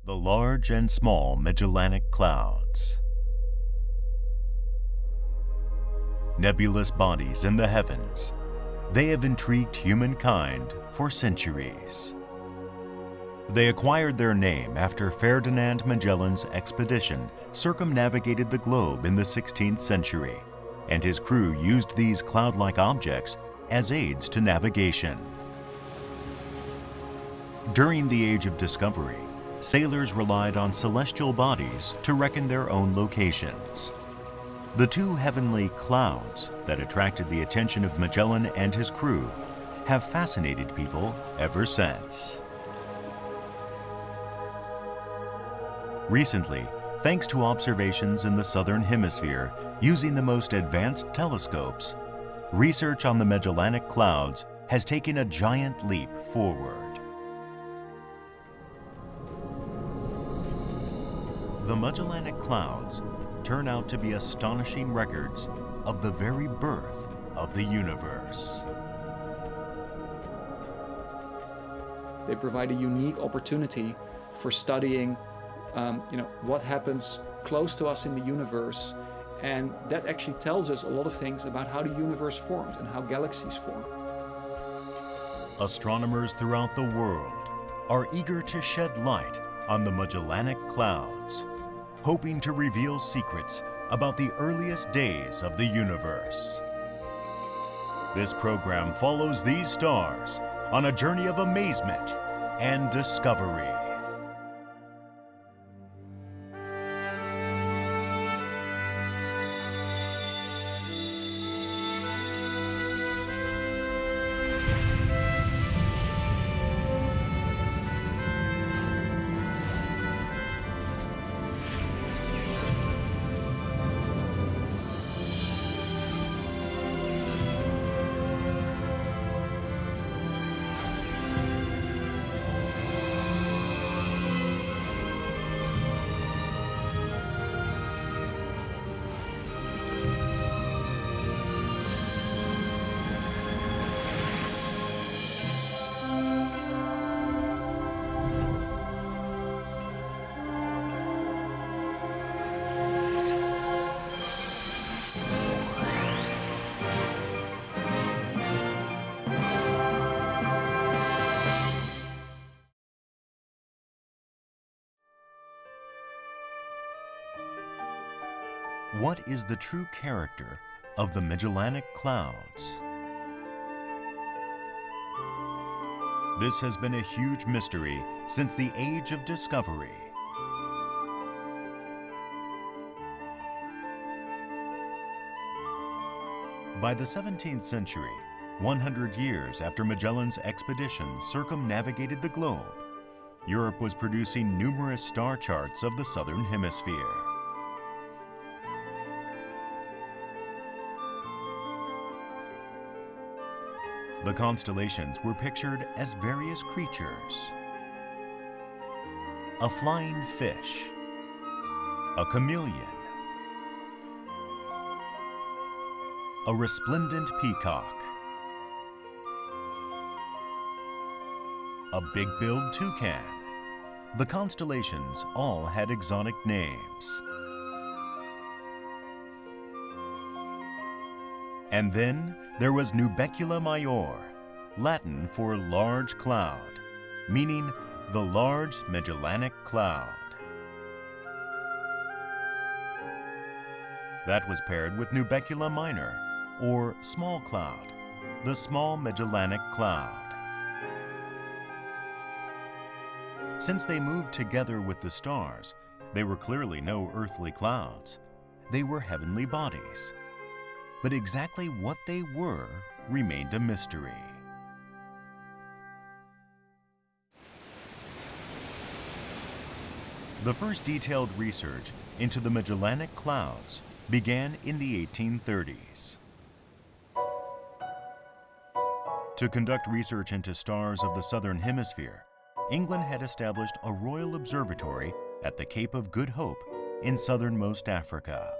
The large and small Magellanic Clouds. Nebulous bodies in the heavens, they have intrigued humankind for centuries. They acquired their name after Ferdinand Magellan's expedition circumnavigated the globe in the 16th century, and his crew used these cloud-like objects as aids to navigation. During the Age of Discovery, sailors relied on celestial bodies to reckon their own locations. The two heavenly clouds that attracted the attention of Magellan and his crew have fascinated people ever since. Recently, thanks to observations in the Southern Hemisphere using the most advanced telescopes, research on the Magellanic Clouds has taken a giant leap forward. The Magellanic Clouds turn out to be astonishing records of the very birth of the universe. They provide a unique opportunity for studying what happens close to us in the universe, and that actually tells us a lot of things about how the universe formed and how galaxies form. Astronomers throughout the world are eager to shed light on the Magellanic Clouds, hoping to reveal secrets about the earliest days of the universe. This program follows these stars on a journey of amazement and discovery. What is the true character of the Magellanic Clouds? This has been a huge mystery since the Age of Discovery. By the 17th century, 100 years after Magellan's expedition circumnavigated the globe, Europe was producing numerous star charts of the Southern Hemisphere. The constellations were pictured as various creatures: a flying fish, a chameleon, a resplendent peacock, a big-billed toucan. The constellations all had exotic names. And then there was Nubecula Major, Latin for large cloud, meaning the large Magellanic Cloud. That was paired with Nubecula Minor, or small cloud, the small Magellanic Cloud. Since they moved together with the stars, they were clearly no earthly clouds. They were heavenly bodies. But exactly what they were remained a mystery. The first detailed research into the Magellanic Clouds began in the 1830s. To conduct research into stars of the Southern Hemisphere, England had established a royal observatory at the Cape of Good Hope in southernmost Africa.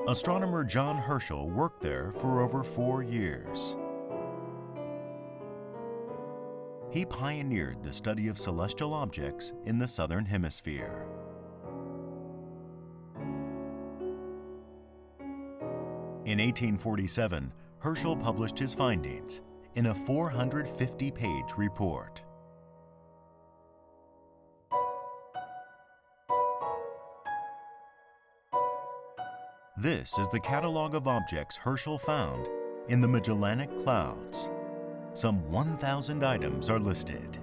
Astronomer John Herschel worked there for over 4 years. he pioneered the study of celestial objects in the Southern Hemisphere. In 1847, Herschel published his findings in a 450-page report. This is the catalog of objects Herschel found in the Magellanic Clouds. Some 1,000 items are listed.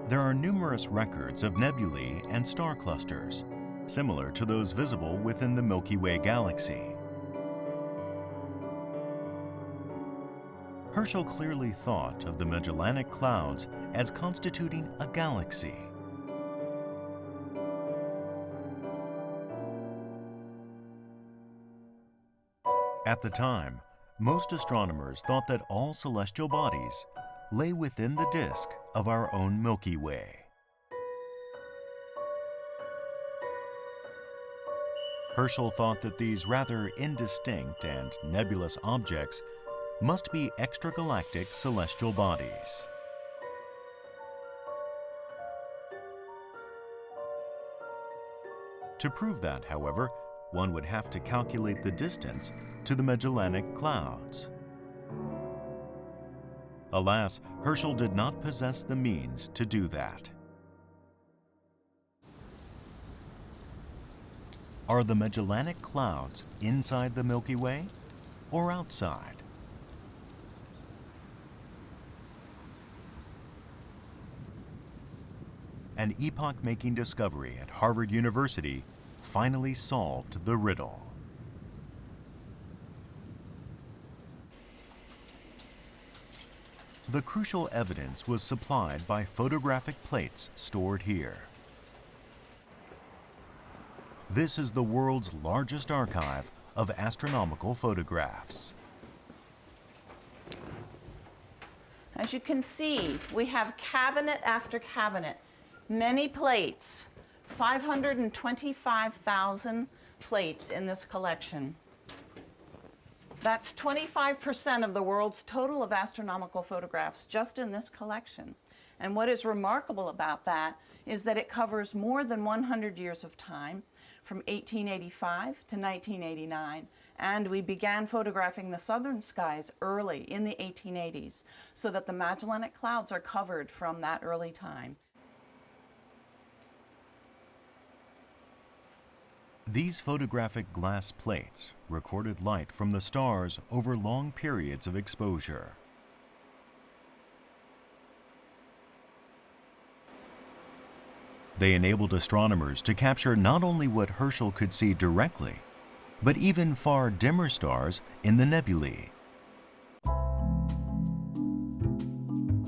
There are numerous records of nebulae and star clusters, similar to those visible within the Milky Way galaxy. Herschel clearly thought of the Magellanic Clouds as constituting a galaxy. At the time, most astronomers thought that all celestial bodies lay within the disk of our own Milky Way. Herschel thought that these rather indistinct and nebulous objects must be extragalactic celestial bodies. To prove that, however, one would have to calculate the distance to the Magellanic Clouds. Alas, Herschel did not possess the means to do that. Are the Magellanic Clouds inside the Milky Way or outside? An epoch-making discovery at Harvard University finally solved the riddle. The crucial evidence was supplied by photographic plates stored here. This is the world's largest archive of astronomical photographs. As you can see, we have cabinet after cabinet, many plates, 525,000 plates in this collection. That's 25% of the world's total of astronomical photographs just in this collection. And what is remarkable about that is that it covers more than 100 years of time, from 1885 to 1989. And we began photographing the southern skies early in the 1880s, so that the Magellanic Clouds are covered from that early time. These photographic glass plates recorded light from the stars over long periods of exposure. They enabled astronomers to capture not only what Herschel could see directly, but even far dimmer stars in the nebulae.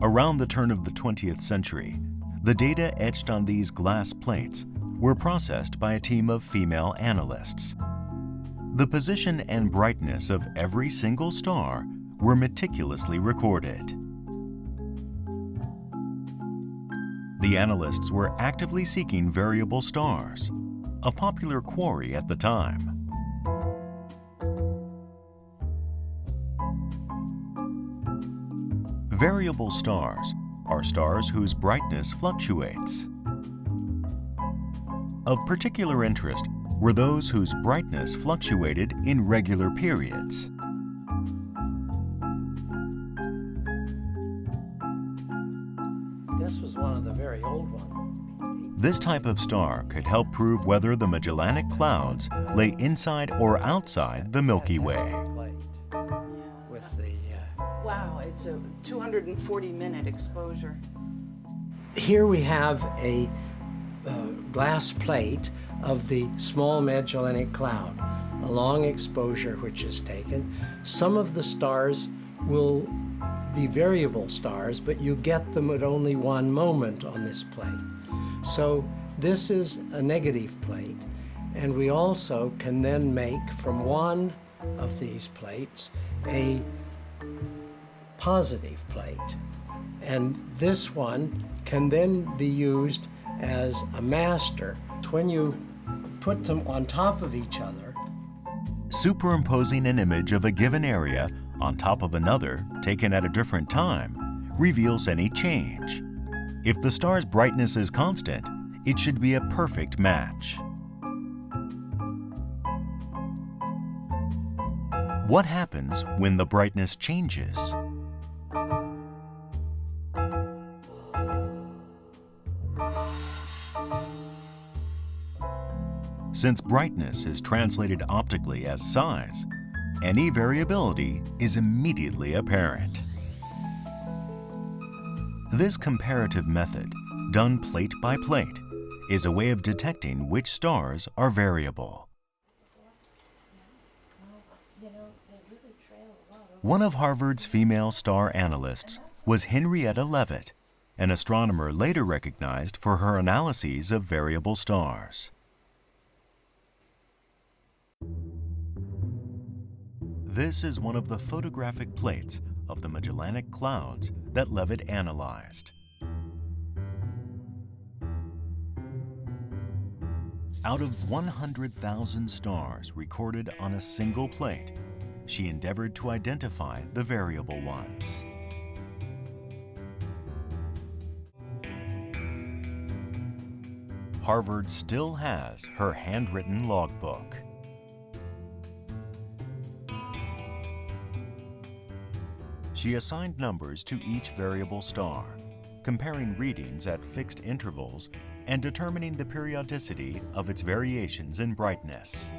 Around the turn of the 20th century, the data etched on these glass plates were processed by a team of female analysts. The position and brightness of every single star were meticulously recorded. The analysts were actively seeking variable stars, a popular quarry at the time. Variable stars are stars whose brightness fluctuates. Of particular interest were those whose brightness fluctuated in regular periods. This was one of the very old ones. This type of star could help prove whether the Magellanic Clouds lay inside or outside the Milky Way. With the, Wow, it's a 240-minute exposure. Here we have a glass plate of the small Magellanic Cloud, a long exposure which is taken. Some of the stars will be variable stars, but you get them at only one moment on this plate. So this is a negative plate, and we also can then make from one of these plates a positive plate. And this one can then be used as a master. When you put them on top of each other, Superimposing an image of a given area on top of another taken at a different time reveals any change. If the star's brightness is constant, it should be a perfect match. What happens when the brightness changes? Since brightness is translated optically as size, any variability is immediately apparent. This comparative method, done plate by plate, is a way of detecting which stars are variable. One of Harvard's female star analysts was Henrietta Leavitt, an astronomer later recognized for her analyses of variable stars. This is one of the photographic plates of the Magellanic Clouds that Leavitt analyzed. Out of 100,000 stars recorded on a single plate, she endeavored to identify the variable ones. Harvard still has her handwritten logbook. She assigned numbers to each variable star, comparing readings at fixed intervals and determining the periodicity of its variations in brightness.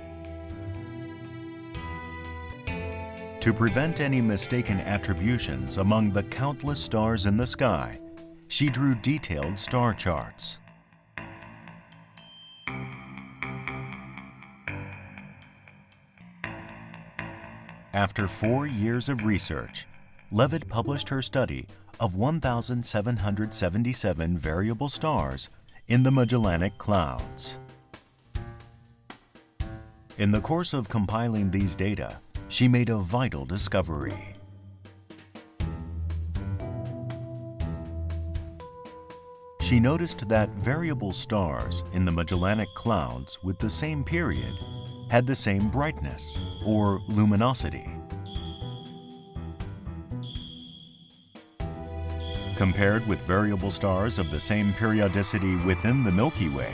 To prevent any mistaken attributions among the countless stars in the sky, she drew detailed star charts. After 4 years of research, Leavitt published her study of 1,777 variable stars in the Magellanic Clouds. In the course of compiling these data, she made a vital discovery. She noticed that variable stars in the Magellanic Clouds with the same period had the same brightness, or luminosity. Compared with variable stars of the same periodicity within the Milky Way,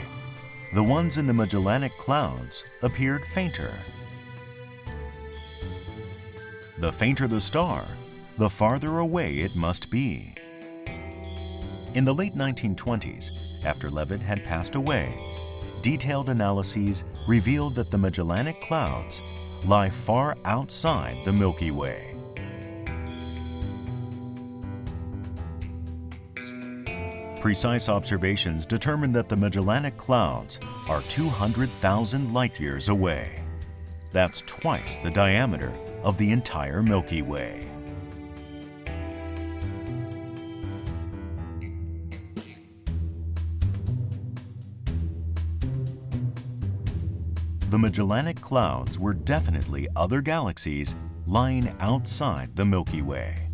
the ones in the Magellanic Clouds appeared fainter. The fainter the star, the farther away it must be. In the late 1920s, after Leavitt had passed away, detailed analyses revealed that the Magellanic Clouds lie far outside the Milky Way. Precise observations determined that the Magellanic Clouds are 200,000 light-years away. That's twice the diameter of the entire Milky Way. The Magellanic Clouds were definitely other galaxies lying outside the Milky Way.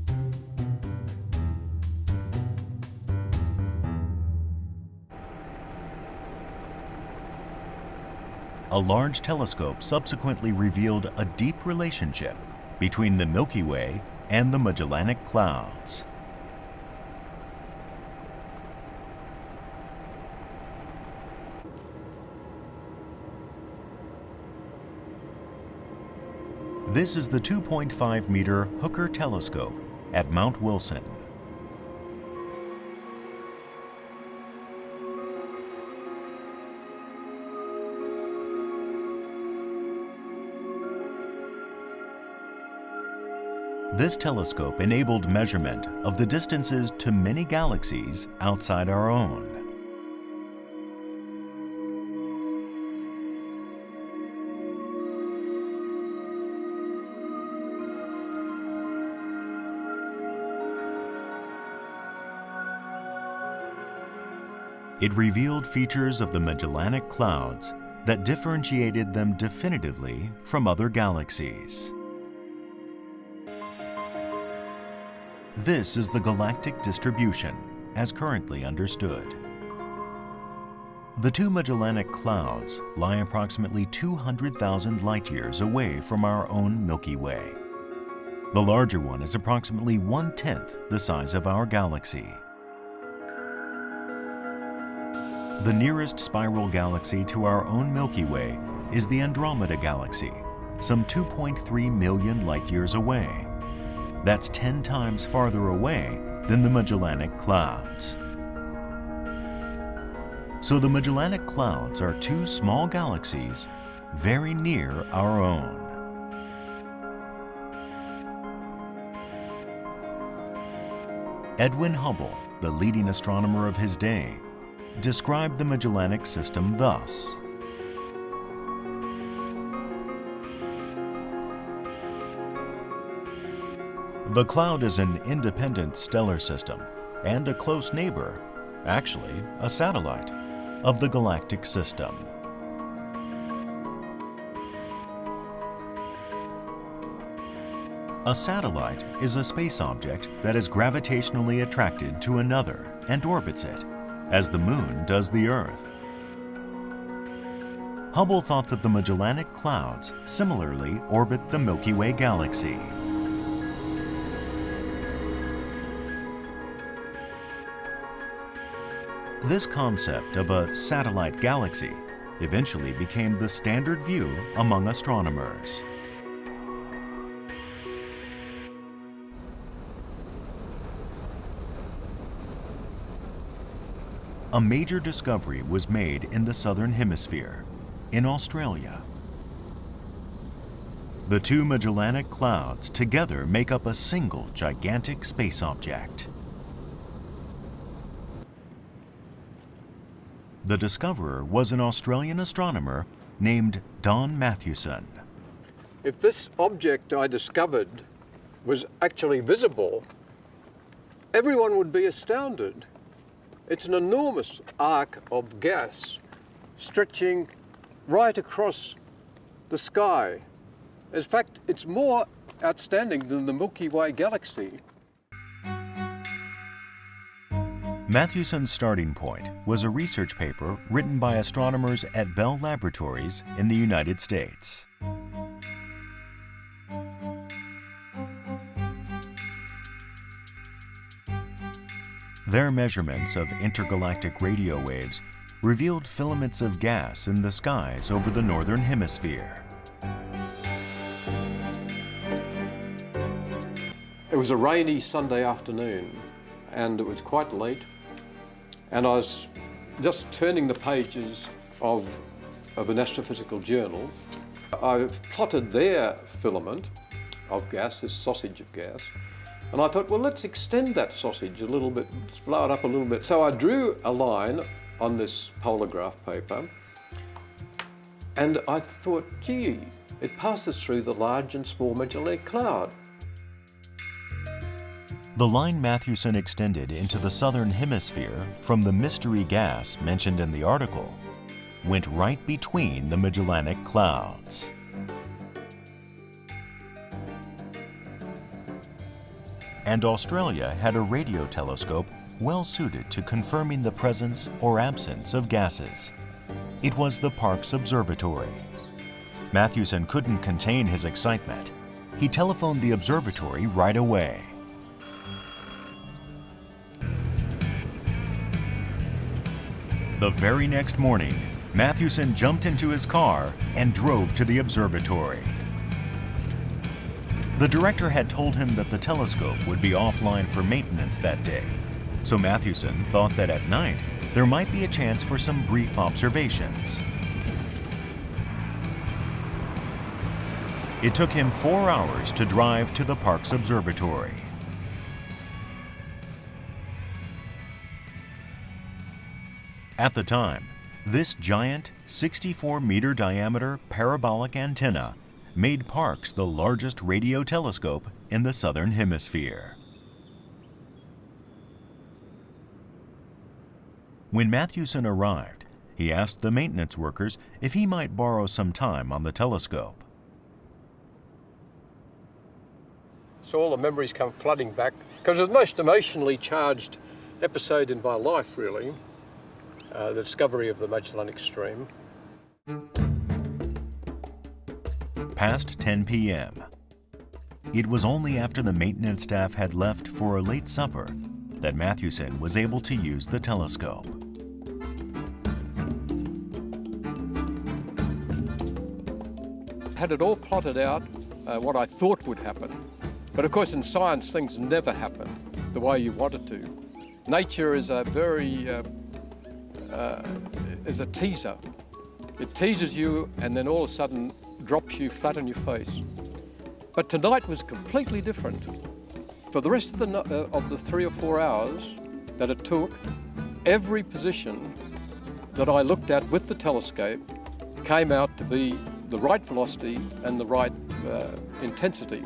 A large telescope subsequently revealed a deep relationship between the Milky Way and the Magellanic Clouds. This is the 2.5-meter Hooker telescope at Mount Wilson. This telescope enabled measurement of the distances to many galaxies outside our own. It revealed features of the Magellanic Clouds that differentiated them definitively from other galaxies. This is the galactic distribution, as currently understood. The two Magellanic Clouds lie approximately 200,000 light-years away from our own Milky Way. The larger one is approximately 1/10 the size of our galaxy. The nearest spiral galaxy to our own Milky Way is the Andromeda Galaxy, some 2.3 million light-years away. That's 10 times farther away than the Magellanic Clouds. So the Magellanic Clouds are two small galaxies very near our own. Edwin Hubble, the leading astronomer of his day, described the Magellanic System thus. The cloud is an independent stellar system and a close neighbor, actually a satellite, of the galactic system. A satellite is a space object that is gravitationally attracted to another and orbits it, as the Moon does the Earth. Hubble thought that the Magellanic Clouds similarly orbit the Milky Way galaxy. This concept of a satellite galaxy eventually became the standard view among astronomers. A major discovery was made in the Southern Hemisphere, in Australia. The two Magellanic Clouds together make up a single gigantic space object. The discoverer was an Australian astronomer named Don Mathewson. If this object I discovered was actually visible, everyone would be astounded. It's an enormous arc of gas stretching right across the sky. In fact, it's more outstanding than the Milky Way galaxy. Mathewson's starting point was a research paper written by astronomers at Bell Laboratories in the United States. Their measurements of intergalactic radio waves revealed filaments of gas in the skies over the Northern Hemisphere. It was a rainy Sunday afternoon, and it was quite late, and I was just turning the pages of an astrophysical journal. I plotted their filament of gas, this sausage of gas, and I thought, well, let's extend that sausage a little bit, let's blow it up a little bit. So I drew a line on this polar graph paper, and I thought, gee, it passes through the large and small Magellanic Cloud. The line Mathewson extended into the Southern Hemisphere from the mystery gas mentioned in the article went right between the Magellanic Clouds. And Australia had a radio telescope well suited to confirming the presence or absence of gases. It was the Parkes Observatory. Mathewson couldn't contain his excitement. He telephoned the observatory right away. The very next morning, Mathewson jumped into his car and drove to the observatory. The director had told him that the telescope would be offline for maintenance that day, so Mathewson thought that at night there might be a chance for some brief observations. It took him 4 hours to drive to the Parkes Observatory. At the time, this giant 64-meter diameter parabolic antenna made Parkes the largest radio telescope in the Southern Hemisphere. When Mathewson arrived, he asked the maintenance workers if he might borrow some time on the telescope. So all the memories come flooding back, because it was the most emotionally charged episode in my life, really. The discovery of the Magellanic Stream. Past 10 p.m. It was only after the maintenance staff had left for a late supper that Matthewson was able to use the telescope. Had it all plotted out, what I thought would happen. But of course in science things never happen the way you want it to. Nature is a very, is a teaser. It teases you and then all of a sudden drops you flat on your face. But tonight was completely different. For the rest of the 3 or 4 hours that it took, every position that I looked at with the telescope came out to be the right velocity and the right intensity.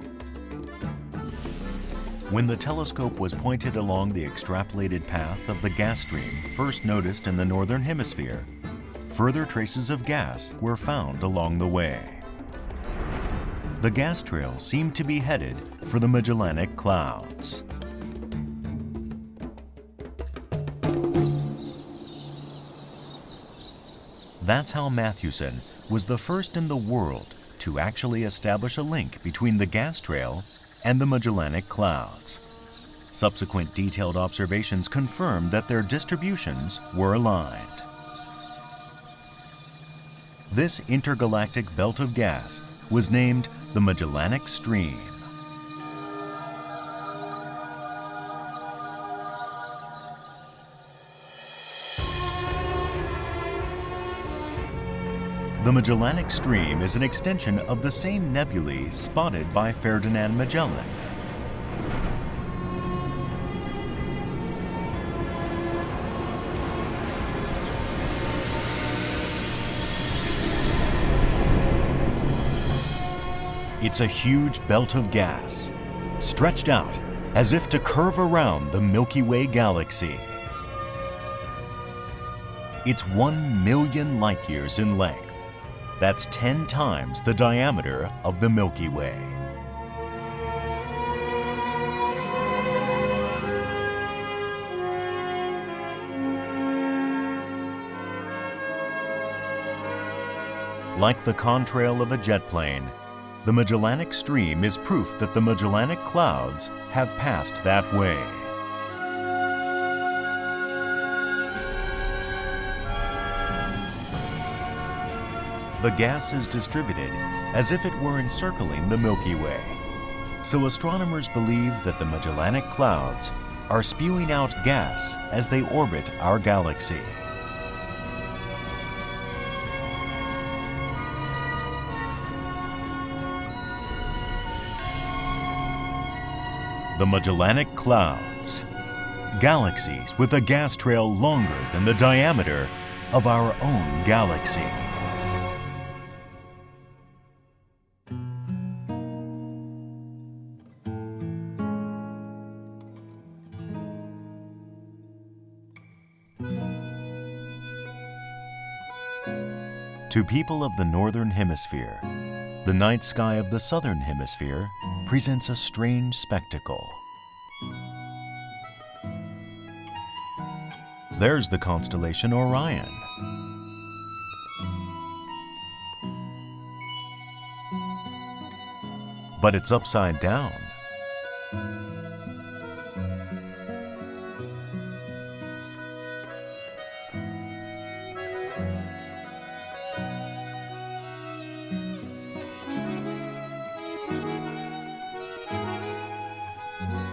When the telescope was pointed along the extrapolated path of the gas stream first noticed in the Northern Hemisphere, further traces of gas were found along the way. The gas trail seemed to be headed for the Magellanic Clouds. That's how Matthewson was the first in the world to actually establish a link between the gas trail and the Magellanic Clouds. Subsequent detailed observations confirmed that their distributions were aligned. This intergalactic belt of gas was named the Magellanic Stream. The Magellanic Stream is an extension of the same nebulae spotted by Ferdinand Magellan. It's a huge belt of gas, stretched out as if to curve around the Milky Way galaxy. It's 1 million light years in length. That's 10 times the diameter of the Milky Way. Like the contrail of a jet plane, the Magellanic Stream is proof that the Magellanic Clouds have passed that way. The gas is distributed as if it were encircling the Milky Way. So astronomers believe that the Magellanic Clouds are spewing out gas as they orbit our galaxy. The Magellanic Clouds, galaxies with a gas trail longer than the diameter of our own galaxy. To people of the Northern Hemisphere, the night sky of the Southern Hemisphere presents a strange spectacle. There's the constellation Orion. But it's upside down.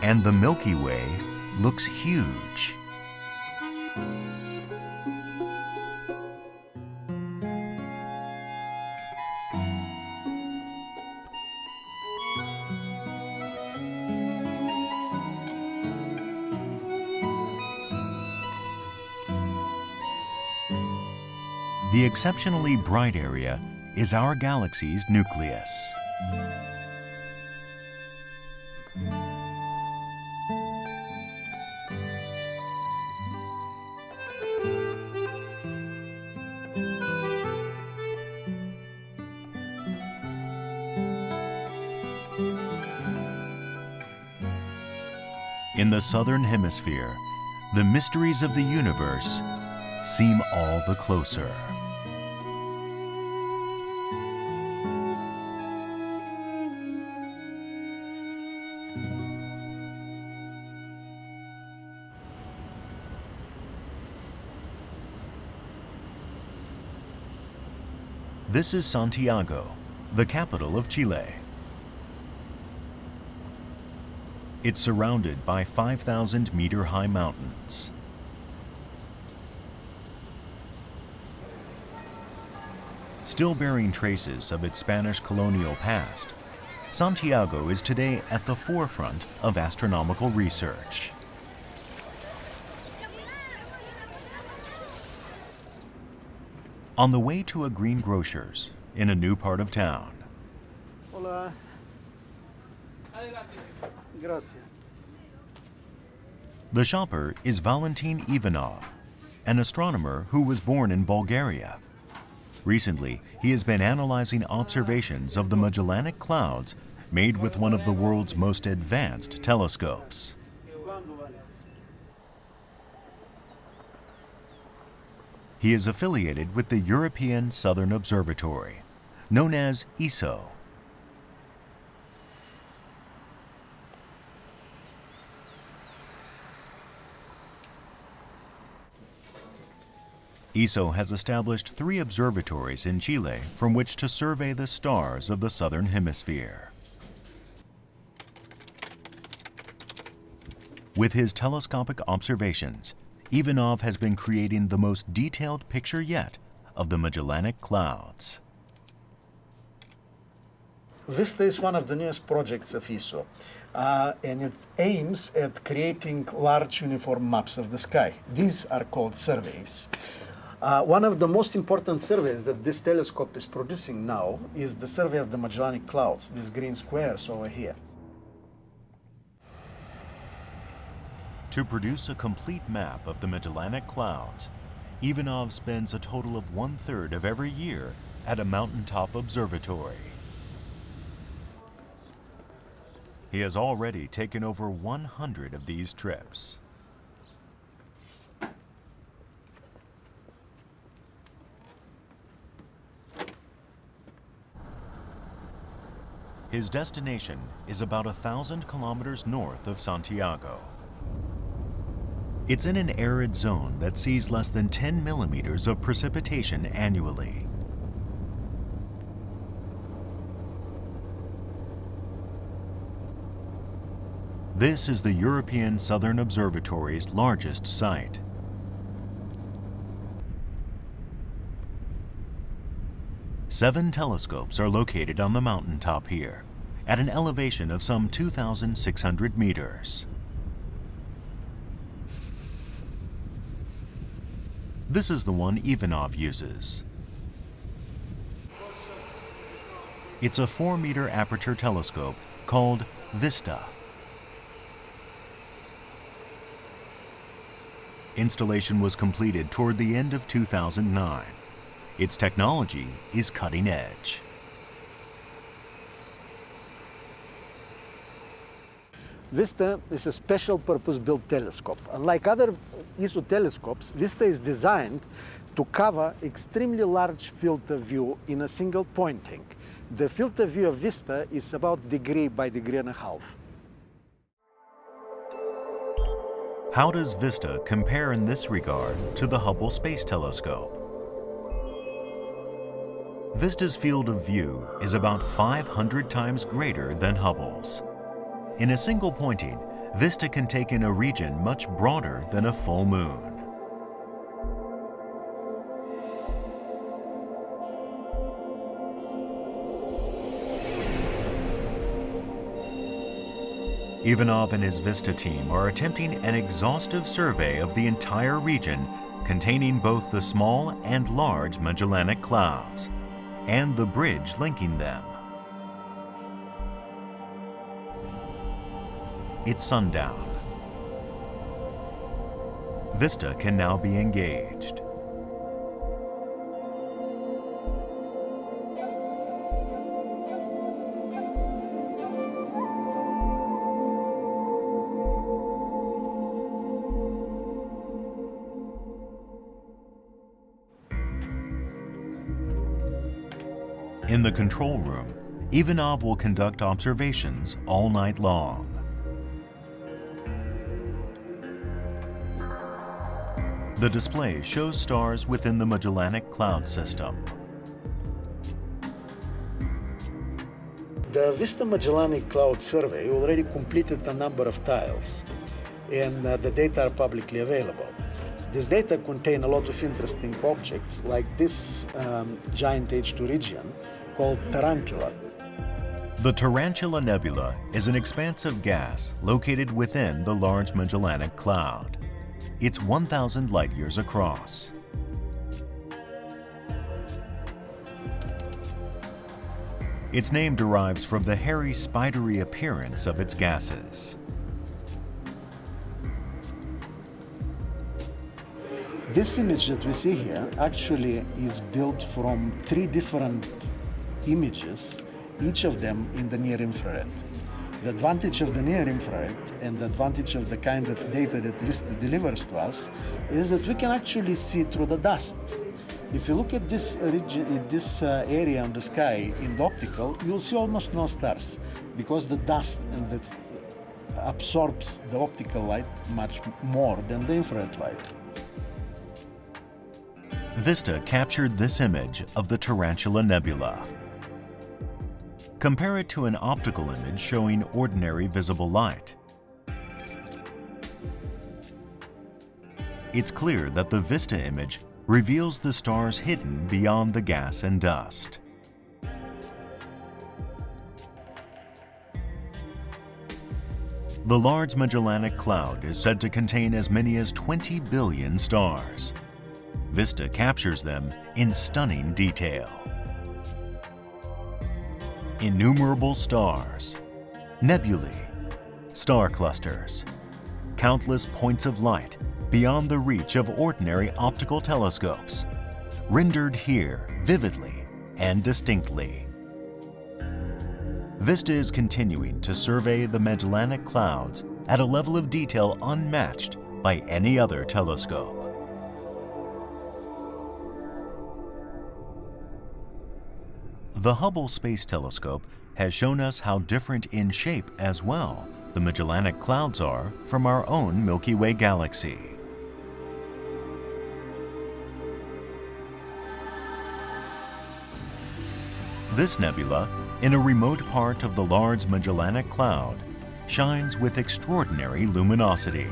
And the Milky Way looks huge. The exceptionally bright area is our galaxy's nucleus. In the Southern Hemisphere, the mysteries of the universe seem all the closer. This is Santiago, the capital of Chile. It's surrounded by 5,000-meter-high mountains. Still bearing traces of its Spanish colonial past, Santiago is today at the forefront of astronomical research. On the way to a green grocer's in a new part of town. Hola. Gracias. The shopper is Valentin Ivanov, an astronomer who was born in Bulgaria. Recently, he has been analyzing observations of the Magellanic Clouds made with one of the world's most advanced telescopes. He is affiliated with the European Southern Observatory, known as ESO. ESO has established 3 observatories in Chile from which to survey the stars of the Southern Hemisphere. With his telescopic observations, Ivanov has been creating the most detailed picture yet of the Magellanic Clouds. VISTA is one of the newest projects of ESO, and it aims at creating large uniform maps of the sky. These are called surveys. One of the most important surveys that this telescope is producing now is the survey of the Magellanic Clouds, these green squares over here. To produce a complete map of the Magellanic Clouds, Ivanov spends a total of 1/3 of every year at a mountaintop observatory. He has already taken over 100 of these trips. His destination is about 1,000 kilometers north of Santiago. It's in an arid zone that sees less than 10 millimeters of precipitation annually. This is the European Southern Observatory's largest site. Seven telescopes are located on the mountaintop here, at an elevation of some 2,600 meters. This is the one Ivanov uses. It's a 4-meter aperture telescope called VISTA. Installation was completed toward the end of 2009. Its technology is cutting edge. VISTA is a special purpose-built telescope. Unlike other ESO telescopes, VISTA is designed to cover extremely large field of view in a single pointing. The field of view of VISTA is about degree by degree and a half. How does VISTA compare in this regard to the Hubble Space Telescope? VISTA's field of view is about 500 times greater than Hubble's. In a single pointing, VISTA can take in a region much broader than a full moon. Ivanov and his VISTA team are attempting an exhaustive survey of the entire region containing both the small and large Magellanic Clouds and the bridge linking them. It's sundown. VISTA can now be engaged. In the control room, Ivanov will conduct observations all night long. The display shows stars within the Magellanic Cloud system. The Vista Magellanic Cloud survey already completed a number of tiles, and the data are publicly available. These data contain a lot of interesting objects, like this giant H2 region called Tarantula. The Tarantula Nebula is an expanse of gas located within the Large Magellanic Cloud. It's 1,000 light-years across. Its name derives from the hairy, spidery appearance of its gases. This image that we see here actually is built from 3 different images, each of them in the near infrared. The advantage of the near infrared and the advantage of the kind of data that Vista delivers to us is that we can actually see through the dust. If you look at this area on the sky in the optical, you'll see almost no stars because the dust and that absorbs the optical light much more than the infrared light. Vista captured this image of the Tarantula Nebula. Compare it to an optical image showing ordinary visible light. It's clear that the Vista image reveals the stars hidden beyond the gas and dust. The Large Magellanic Cloud is said to contain as many as 20 billion stars. Vista captures them in stunning detail. Innumerable stars, nebulae, star clusters, countless points of light beyond the reach of ordinary optical telescopes, rendered here vividly and distinctly. Vista is continuing to survey the Magellanic Clouds at a level of detail unmatched by any other telescope. The Hubble Space Telescope has shown us how different in shape as well the Magellanic Clouds are from our own Milky Way galaxy. This nebula, in a remote part of the Large Magellanic Cloud, shines with extraordinary luminosity.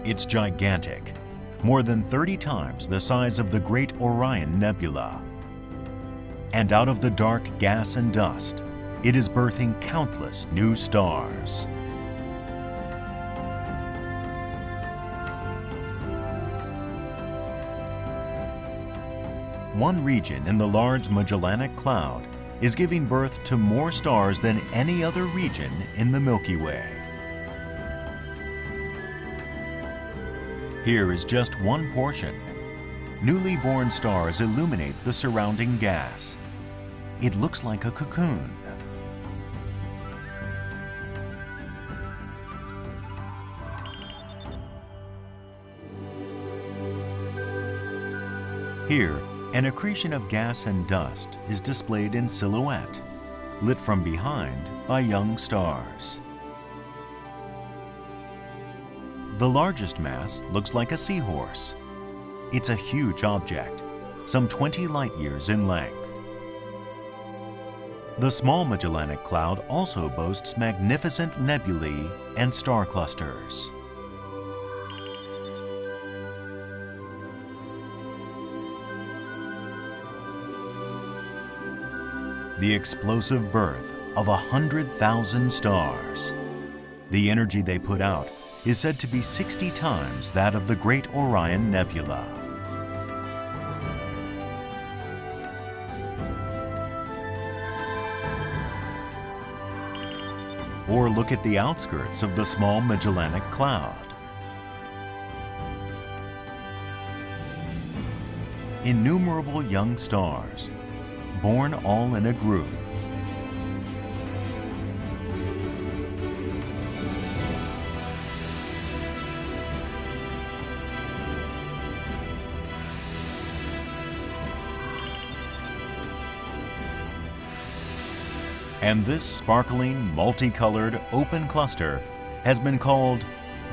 It's gigantic, more than 30 times the size of the Great Orion Nebula. And out of the dark gas and dust, it is birthing countless new stars. One region in the Large Magellanic Cloud is giving birth to more stars than any other region in the Milky Way. Here is just one portion. Newly born stars illuminate the surrounding gas. It looks like a cocoon. Here, an accretion of gas and dust is displayed in silhouette, lit from behind by young stars. The largest mass looks like a seahorse. It's a huge object, some 20 light-years in length. The Small Magellanic Cloud also boasts magnificent nebulae and star clusters. The explosive birth of 100,000 stars. The energy they put out is said to be 60 times that of the Great Orion Nebula. Or look at the outskirts of the Small Magellanic Cloud. Innumerable young stars, born all in a group. And this sparkling, multicolored, open cluster has been called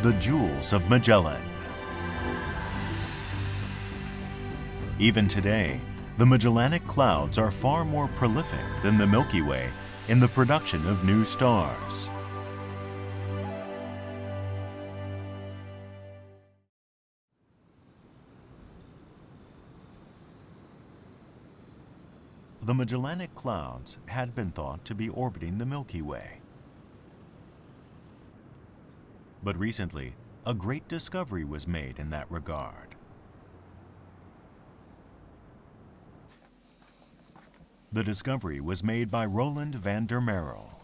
the Jewels of Magellan. Even today, the Magellanic Clouds are far more prolific than the Milky Way in the production of new stars. The Magellanic Clouds had been thought to be orbiting the Milky Way. But recently, a great discovery was made in that regard. The discovery was made by Roland van der Merel.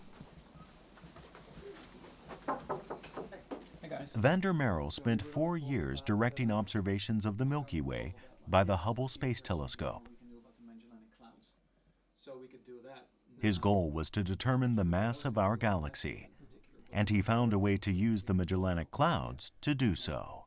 Hey guys. Van der Merel spent 4 years directing observations of the Milky Way by the Hubble Space Telescope. His goal was to determine the mass of our galaxy, and he found a way to use the Magellanic Clouds to do so.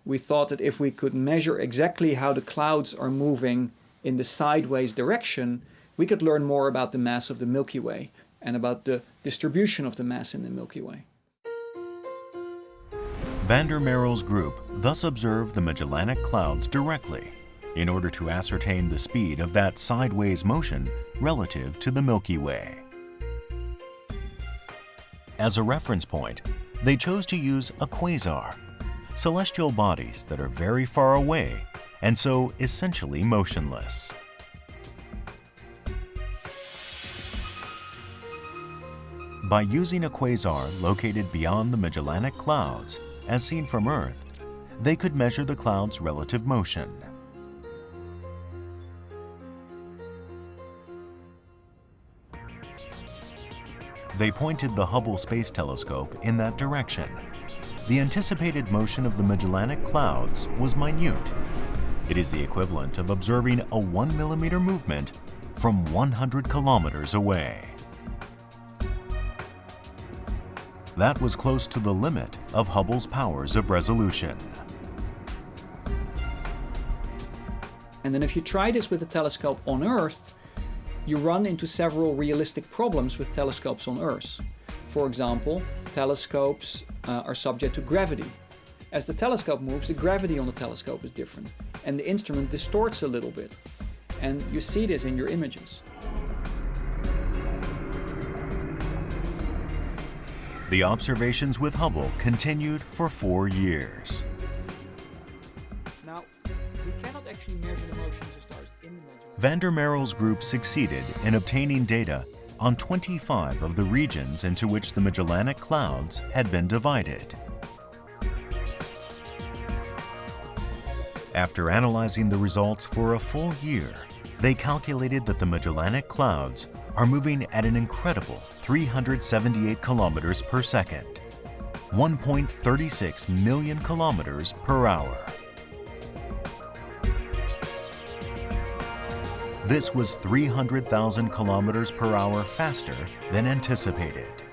We thought that if we could measure exactly how the clouds are moving in the sideways direction, we could learn more about the mass of the Milky Way and about the distribution of the mass in the Milky Way. Van der Merel's group thus observed the Magellanic Clouds directly in order to ascertain the speed of that sideways motion relative to the Milky Way. As a reference point, they chose to use a quasar, celestial bodies that are very far away and so essentially motionless. By using a quasar located beyond the Magellanic Clouds, as seen from Earth, they could measure the cloud's relative motion. They pointed the Hubble Space Telescope in that direction. The anticipated motion of the Magellanic Clouds was minute. It is the equivalent of observing a 1 millimeter movement from 100 kilometers away. That was close to the limit of Hubble's powers of resolution. And then if you try this with a telescope on Earth, you run into several realistic problems with telescopes on Earth. For example, telescopes are subject to gravity. As the telescope moves, the gravity on the telescope is different, and the instrument distorts a little bit. And you see this in your images. The observations with Hubble continued for 4 years. Now, we cannot actually measure the motions of stars in the Magellanic. Van der Merel's group succeeded in obtaining data on 25 of the regions into which the Magellanic Clouds had been divided. After analyzing the results for a full year, they calculated that the Magellanic Clouds are moving at an incredible 378 kilometers per second, 1.36 million kilometers per hour. This was 300,000 kilometers per hour faster than anticipated.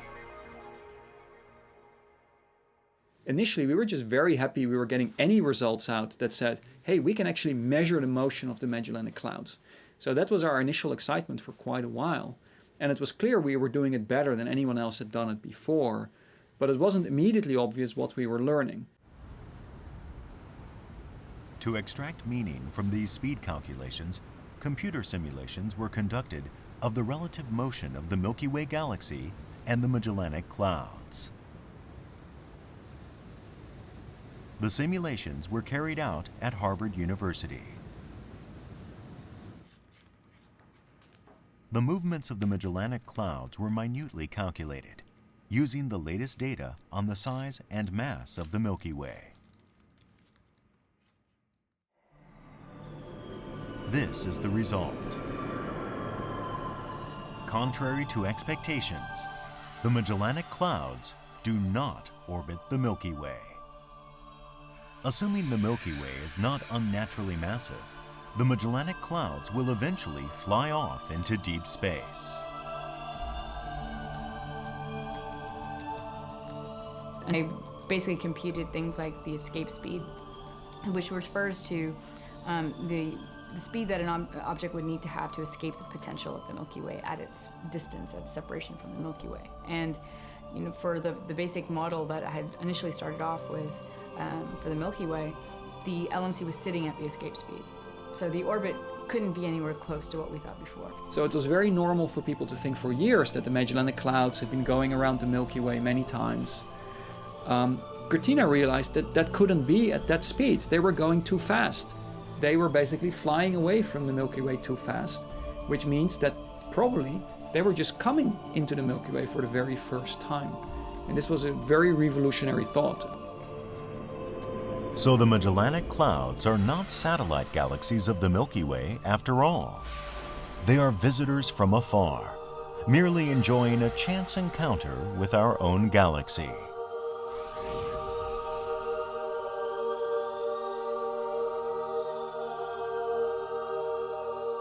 Initially, we were just very happy we were getting any results out that said, hey, we can actually measure the motion of the Magellanic Clouds. So that was our initial excitement for quite a while. And it was clear we were doing it better than anyone else had done it before, but it wasn't immediately obvious what we were learning. To extract meaning from these speed calculations, computer simulations were conducted of the relative motion of the Milky Way galaxy and the Magellanic Clouds. The simulations were carried out at Harvard University. The movements of the Magellanic Clouds were minutely calculated, using the latest data on the size and mass of the Milky Way. This is the result. Contrary to expectations, the Magellanic Clouds do not orbit the Milky Way. Assuming the Milky Way is not unnaturally massive, the Magellanic Clouds will eventually fly off into deep space. I basically computed things like the escape speed, which refers to the speed that an object would need to have to escape the potential of the Milky Way at its distance, at its separation from the Milky Way. And for the basic model that I had initially started off with for the Milky Way, the LMC was sitting at the escape speed. So the orbit couldn't be anywhere close to what we thought before. So it was very normal for people to think for years that the Magellanic Clouds had been going around the Milky Way many times. Cortina realized that that couldn't be at that speed. They were going too fast. They were basically flying away from the Milky Way too fast, which means that probably they were just coming into the Milky Way for the very first time. And this was a very revolutionary thought. So the Magellanic Clouds are not satellite galaxies of the Milky Way after all. They are visitors from afar, merely enjoying a chance encounter with our own galaxy.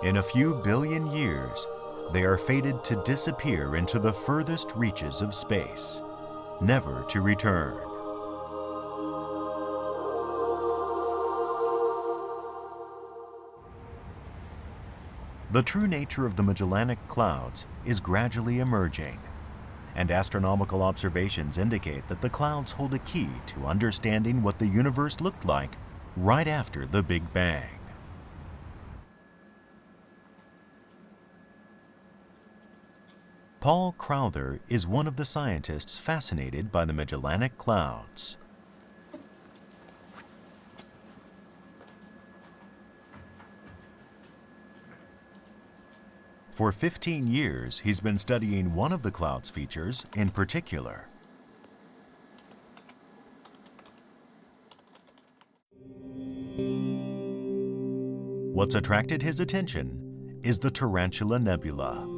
In a few billion years, they are fated to disappear into the furthest reaches of space, never to return. The true nature of the Magellanic Clouds is gradually emerging, and astronomical observations indicate that the clouds hold a key to understanding what the universe looked like right after the Big Bang. Paul Crowther is one of the scientists fascinated by the Magellanic Clouds. For 15 years, he's been studying one of the cloud's features in particular. What's attracted his attention is the Tarantula Nebula.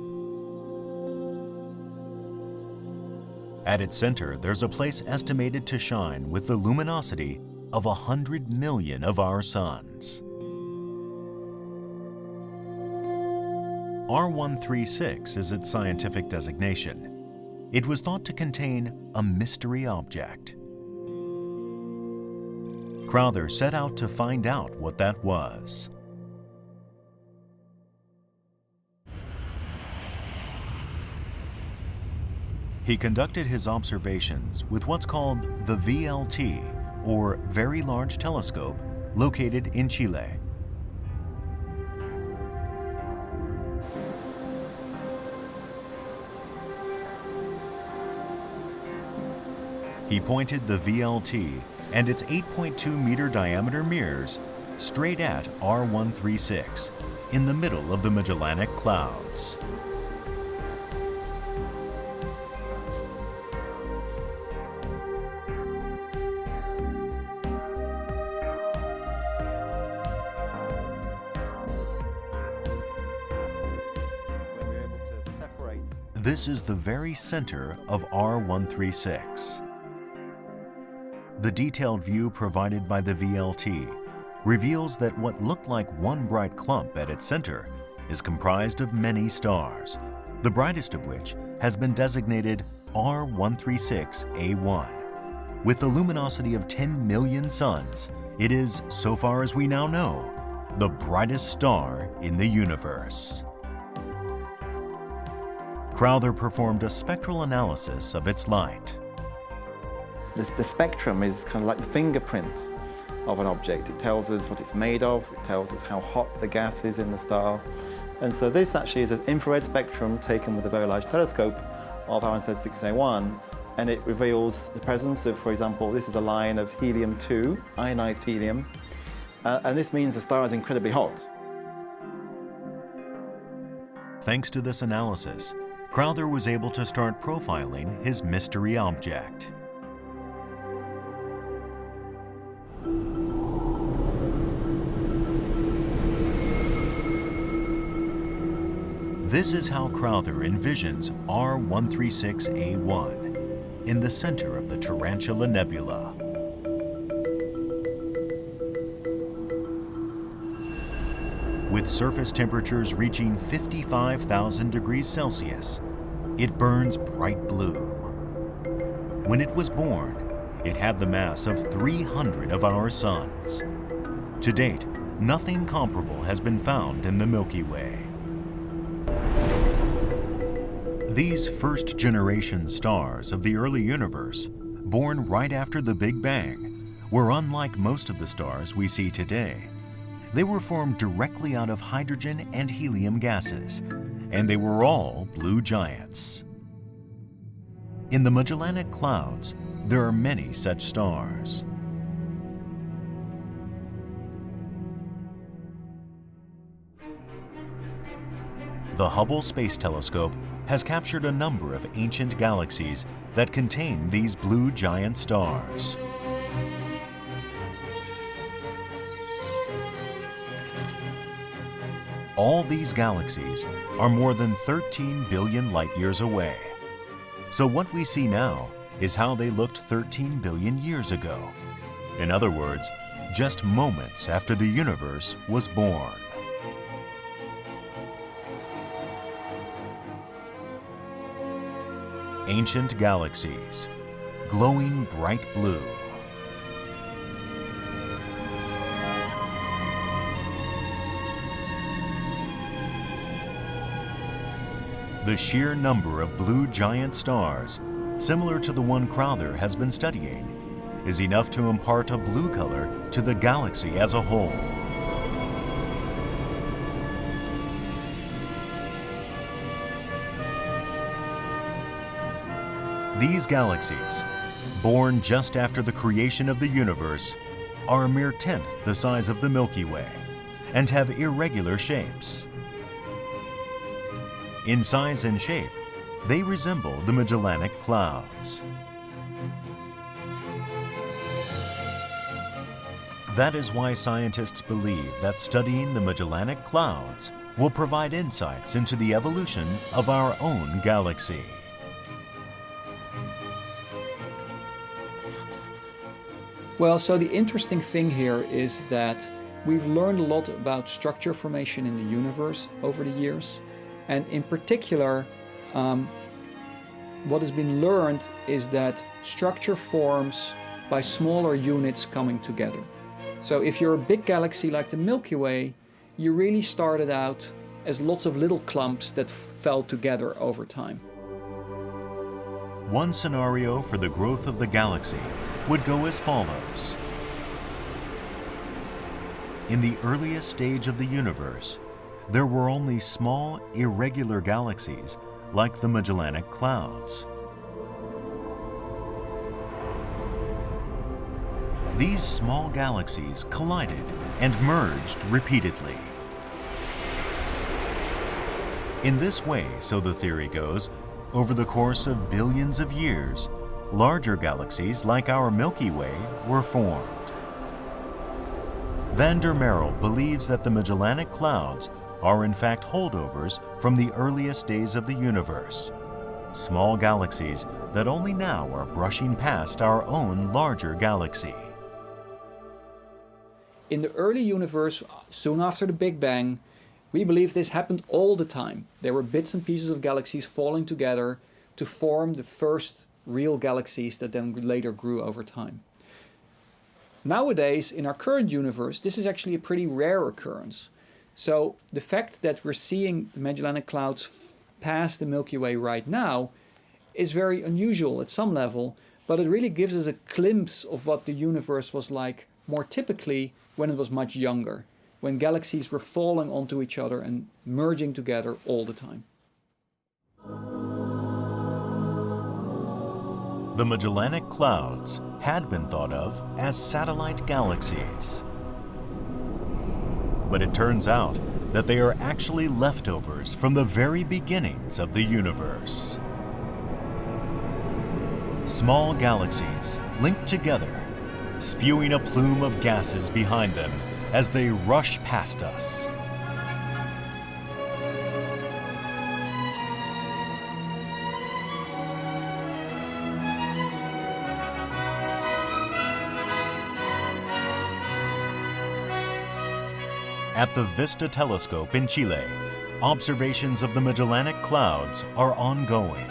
At its center, there's a place estimated to shine with the luminosity of 100 million of our suns. R136 is its scientific designation. It was thought to contain a mystery object. Crowther set out to find out what that was. He conducted his observations with what's called the VLT, or Very Large Telescope, located in Chile. He pointed the VLT and its 8.2-meter diameter mirrors straight at R136 in the middle of the Magellanic Clouds. This is the very center of R136. The detailed view provided by the VLT reveals that what looked like one bright clump at its center is comprised of many stars, the brightest of which has been designated R136A1. With a luminosity of 10 million suns, it is, so far as we now know, the brightest star in the universe. Crowther performed a spectral analysis of its light. The spectrum is kind of like the fingerprint of an object. It tells us what it's made of, it tells us how hot the gas is in the star. And so this actually is an infrared spectrum taken with a very large telescope of R136A1, and it reveals the presence of, for example, this is a line of helium-2, ionized helium, and this means the star is incredibly hot. Thanks to this analysis, Crowther was able to start profiling his mystery object. This is how Crowther envisions R136A1 in the center of the Tarantula Nebula. With surface temperatures reaching 55,000 degrees Celsius, it burns bright blue. When it was born, it had the mass of 300 of our suns. To date, nothing comparable has been found in the Milky Way. These first-generation stars of the early universe, born right after the Big Bang, were unlike most of the stars we see today. they were formed directly out of hydrogen and helium gases, and they were all blue giants. In the Magellanic Clouds, there are many such stars. The Hubble Space Telescope has captured a number of ancient galaxies that contain these blue giant stars. All these galaxies are more than 13 billion light-years away. So what we see now is how they looked 13 billion years ago. In other words, just moments after the universe was born. Ancient galaxies, glowing bright blue. The sheer number of blue giant stars, similar to the one Crowther has been studying, is enough to impart a blue color to the galaxy as a whole. These galaxies, born just after the creation of the universe, are a mere tenth the size of the Milky Way and have irregular shapes. In size and shape, they resemble the Magellanic Clouds. That is why scientists believe that studying the Magellanic Clouds will provide insights into the evolution of our own galaxy. Well, so the interesting thing here is that we've learned a lot about structure formation in the universe over the years. And in particular, what has been learned is that structure forms by smaller units coming together. So if you're a big galaxy like the Milky Way, you really started out as lots of little clumps that fell together over time. One scenario for the growth of the galaxy would go as follows. In the earliest stage of the universe, there were only small, irregular galaxies like the Magellanic Clouds. These small galaxies collided and merged repeatedly. In this way, so the theory goes, over the course of billions of years, larger galaxies like our Milky Way were formed. Van der Merel believes that the Magellanic Clouds are in fact holdovers from the earliest days of the universe, small galaxies that only now are brushing past our own larger galaxy. In the early universe, soon after the Big Bang, we believe this happened all the time. There were bits and pieces of galaxies falling together to form the first real galaxies that then later grew over time. Nowadays, in our current universe, this is actually a pretty rare occurrence. So the fact that we're seeing the Magellanic Clouds pass the Milky Way right now is very unusual at some level, but it really gives us a glimpse of what the universe was like more typically when it was much younger, when galaxies were falling onto each other and merging together all the time. The Magellanic Clouds had been thought of as satellite galaxies. But it turns out that they are actually leftovers from the very beginnings of the universe. Small galaxies linked together, spewing a plume of gases behind them as they rush past us. At the Vista Telescope in Chile, observations of the Magellanic Clouds are ongoing.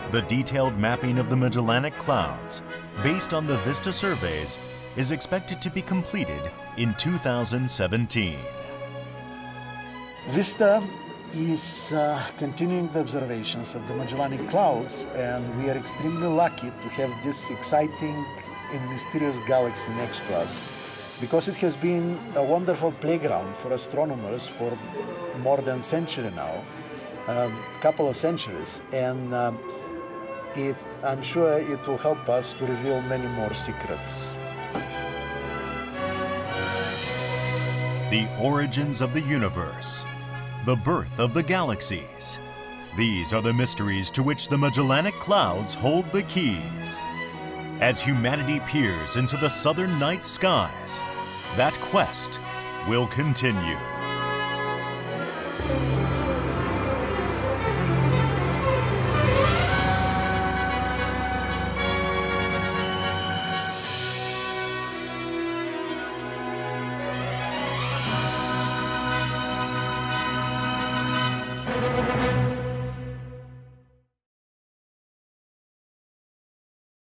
The detailed mapping of the Magellanic Clouds, based on the Vista surveys, is expected to be completed in 2017. Vista is continuing the observations of the Magellanic Clouds, and we are extremely lucky to have this exciting in mysterious galaxy next to us, because it has been a wonderful playground for astronomers for more than a century now, couple of centuries, and I'm sure it will help us to reveal many more secrets. The origins of the universe, the birth of the galaxies. These are the mysteries to which the Magellanic Clouds hold the keys. As humanity peers into the southern night skies, that quest will continue.